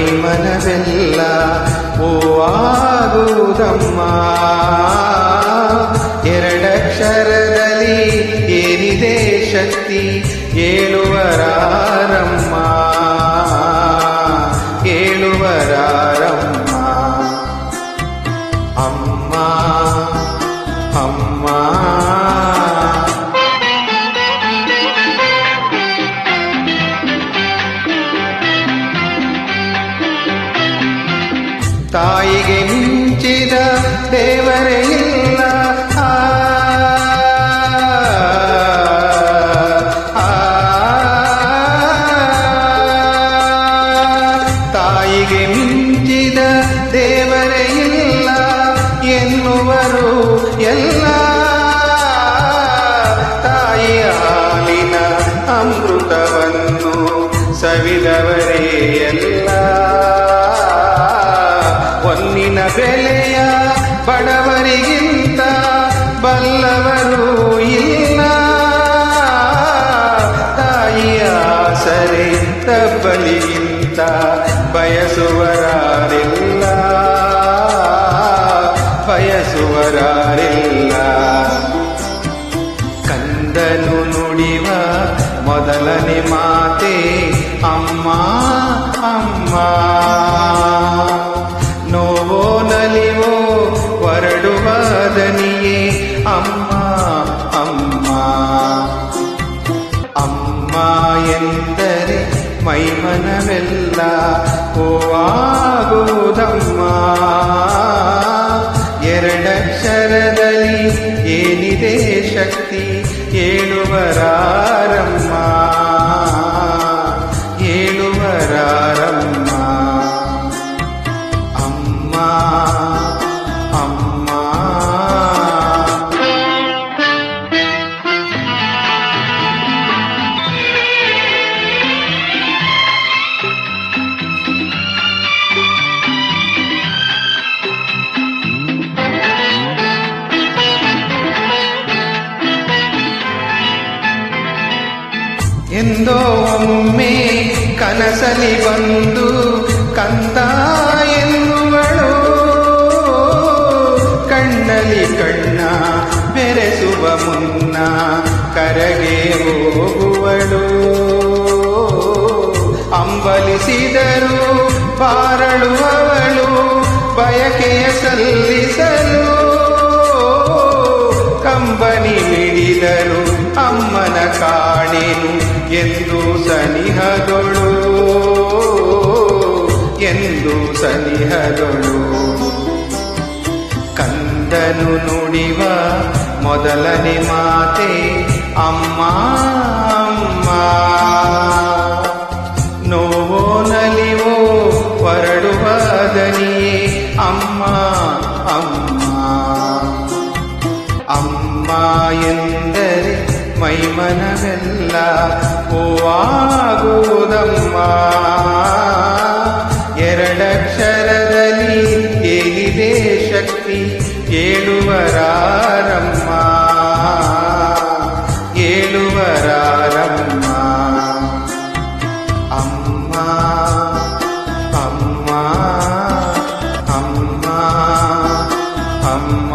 ಮೈಮನವೆಲ್ಲ ಹೂವಾಗುವುದಮ್ಮ. ಎರಡಕ್ಷರದಲ್ಲಿ ಏನಿದೆ ಶಕ್ತಿ ಹೇಳುವರಾರಮ್ಮ, ಹೇಳುವರಾರಮ್ಮ. ಅಮ್ಮ ಅಮ್ಮ ತಾಯಿಗೆ ಮಿಂಚಿದ ದೇವರೇ ಇಲ್ಲ. ತಾಯಿಗೆ ಮಿಂಚಿದ ದೇವರೇ ಇಲ್ಲ ಎನ್ನುವರು ಎಲ್ಲ. ತಾಯಿಯ ಹಾಲಿನ ಅಮೃತವನ್ನು ಸವಿದವರೇ ಎಲ್ಲ. ಹೊನ್ನಿನ ಬೆಲೆಯ ಬಡವರಿಗಿಂತ ಬಲ್ಲವರು ಇಲ್ಲ. ತಾಯಿಯ ಆಸರೆ ತಬ್ಬಲಿಗಿಂತ ಬಯಸುವರಾರಿಲ್ಲ, ಬಯಸುವರಾರಿಲ್ಲ. ಕಂದನು ನುಡಿವ ಮೊದಲನೇ ಮಾತೆ ಅಮ್ಮ ಅಮ್ಮ. ನೋವೋ ನಲಿವೋ ಹೊರಡುವ ದನಿಯೇ ಅಮ್ಮ ಅಮ್ಮ. ಅಮ್ಮ ಎಂದರೆ ಮೈಮನವೆಲ್ಲ ಹೂವಾಗುವುದಮ್ಮ. ಎರಡಕ್ಷರದಲ್ಲಿ ಏನಿದೆ ಶಕ್ತಿ ಹೇಳುವರಾರಮ್ಮ, ಹೇಳುವರಾರಮ್ಮ. ಅಮ್ಮ ಅಮ್ಮ ಎಂದೋ ಒಮ್ಮೆ ಕನಸಲಿ ಬಂದು ಕಂದ ಎನ್ನುವಳು. ಕಣ್ಣಲಿ ಕಣ್ಣ ಬೆರೆಸುವ ಮುನ್ನ ಕರಗೆ ಹೋಗುವಳು. ಅಂಬಲಿಸಿದರು ಬಾರಳುವವಳು ಬಯಕೆಯ ಸಲ್ಲಿಸಲು. ಕಂಬನಿ ಮಿಡಿದರು ಅಮ್ಮನ ಕಾಣೆನು ಎಂದು ಸನಿಹದೊಳು, ಎಂದು ಸನಿಹದೊಳು. ಕಂದನು ನುಡಿವ ಮೊದಲನೇ ಮಾತೆ ಅಮ್ಮ ಅಮ್ಮ. ನೋವೋ ನಲಿವೋ ಹೊರಡುವ ದನಿಯೇ ಅಮ್ಮ ಅಮ್ಮ. ಅಮ್ಮ ಎಂದರೆ ಮೈಮನವೆಲ್ಲ ಹೂವಾಗುವುದಮ್ಮ. ಎರಡಕ್ಷರದಲ್ಲಿ ಏನಿದೆ ಶಕ್ತಿ ಹೇಳುವರಾರಮ್ಮ, ಹೇಳುವರಾರಮ್ಮ. ಅಮ್ಮ ಅಮ್ಮ ಅಮ್ಮ ಅಮ್ಮ.